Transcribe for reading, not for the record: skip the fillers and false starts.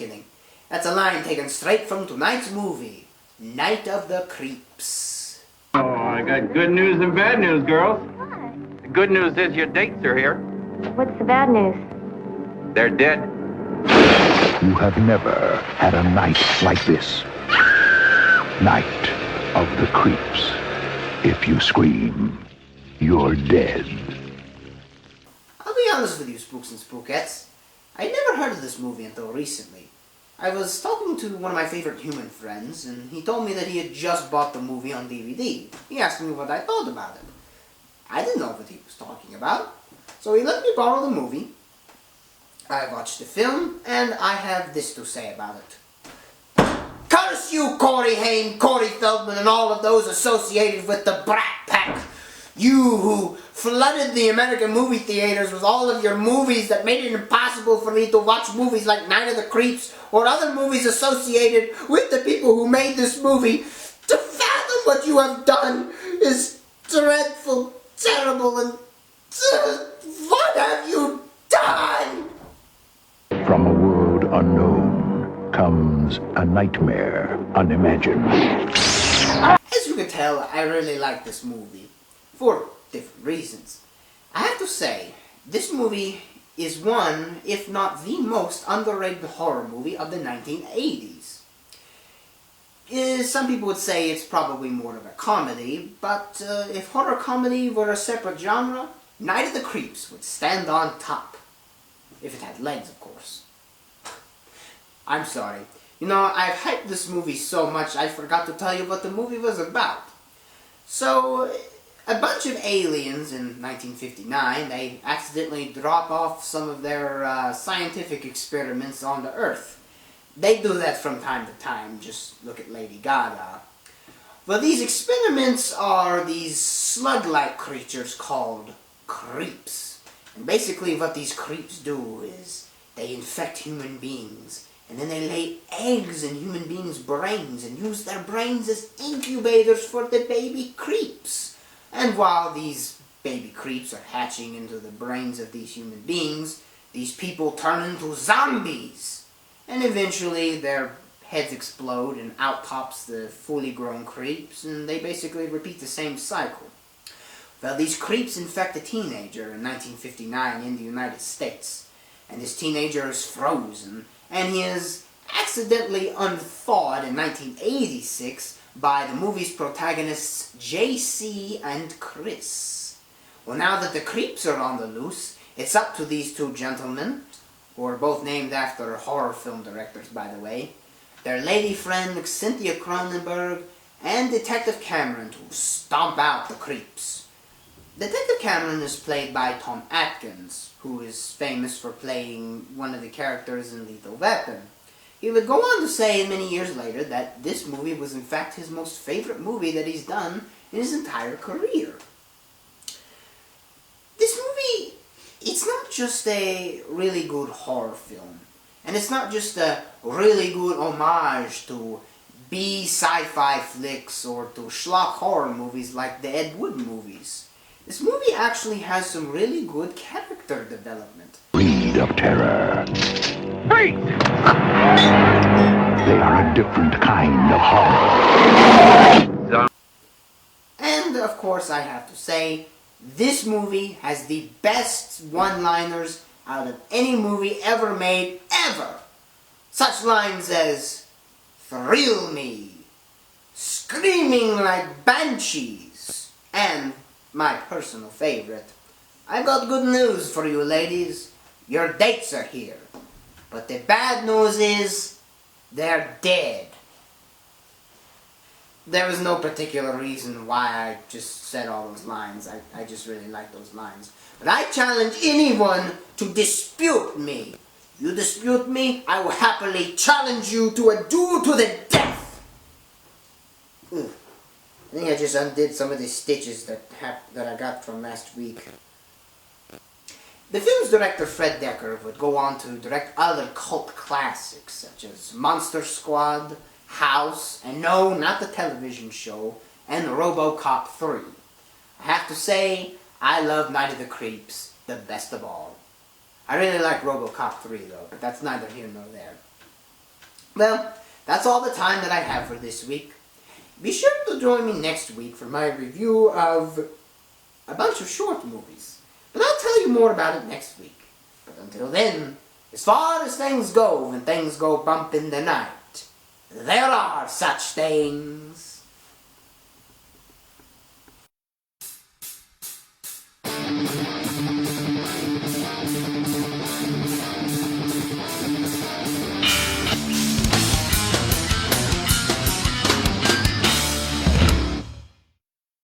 kidding. That's a line taken straight from tonight's movie, Night of the Creeps. Oh, I got good news and bad news, girls. What? The good news is your dates are here. What's the bad news? They're dead. You have never had a night like this. Night of the Creeps. If you scream, you're dead. I'll be honest with you, spooks and spookettes. I'd never heard of this movie until recently. I was talking to one of my favorite human friends, and he told me that he had just bought the movie on DVD. He asked me what I thought about it. I didn't know what he was talking about, so he let me borrow the movie. I watched the film, and I have this to say about it. Curse you, Corey Haim, Corey Feldman, and all of those associated with the Brat Pack. You who flooded the American movie theaters with all of your movies that made it impossible for me to watch movies like Night of the Creeps or other movies associated with the people who made this movie. To fathom what you have done is dreadful, terrible, and what have you done? From a world unknown comes a nightmare unimagined. As you can tell, I really like this movie. For different reasons. I have to say, this movie is one, if not the most underrated horror movie of the 1980s. Some people would say it's probably more of a comedy, but if horror comedy were a separate genre, Night of the Creeps would stand on top. If it had legs, of course. I'm sorry. You know, I've hyped this movie so much I forgot to tell you what the movie was about. So, a bunch of aliens in 1959, they accidentally drop off some of their scientific experiments onto Earth. They do that from time to time, just look at Lady Gaga. Well, these experiments are these slug-like creatures called creeps. And basically what these creeps do is they infect human beings, and then they lay eggs in human beings' brains and use their brains as incubators for the baby creeps. And while these baby creeps are hatching into the brains of these human beings, these people turn into zombies. And eventually their heads explode and out pops the fully grown creeps, and they basically repeat the same cycle. Well, these creeps infect a teenager in 1959 in the United States. And this teenager is frozen, and he is accidentally unthawed in 1986 by the movie's protagonists JC and Chris. Well, now that the creeps are on the loose, it's up to these two gentlemen, who are both named after horror film directors, by the way, their lady friend Cynthia Cronenberg and Detective Cameron to stomp out the creeps. Detective Cameron is played by Tom Atkins, who is famous for playing one of the characters in Lethal Weapon. He would go on to say many years later that this movie was in fact his most favorite movie that he's done in his entire career. This movie, it's not just a really good horror film, and it's not just a really good homage to B sci-fi flicks or to schlock horror movies like the Ed Wood movies. This movie actually has some really good character development. Breed of terror. Freak! They are a different kind of horror. And, of course, I have to say, this movie has the best one-liners out of any movie ever made, ever. Such lines as, "Thrill me," "Screaming like banshees," and my personal favorite, "I've got good news for you ladies. Your dates are here. But the bad news is, they're dead." There was no particular reason why I just said all those lines. I just really like those lines. But I challenge anyone to dispute me. You dispute me, I will happily challenge you to a duel to the death. I think I just undid some of the stitches that I got from last week. The film's director Fred Decker would go on to direct other cult classics such as Monster Squad, House, and no, not the television show, and RoboCop 3. I have to say, I love Night of the Creeps the best of all. I really like RoboCop 3 though, but that's neither here nor there. Well, that's all the time that I have for this week. Be sure to join me next week for my review of a bunch of short movies. But I'll tell you more about it next week. But until then, as far as things go when things go bump in the night, there are such things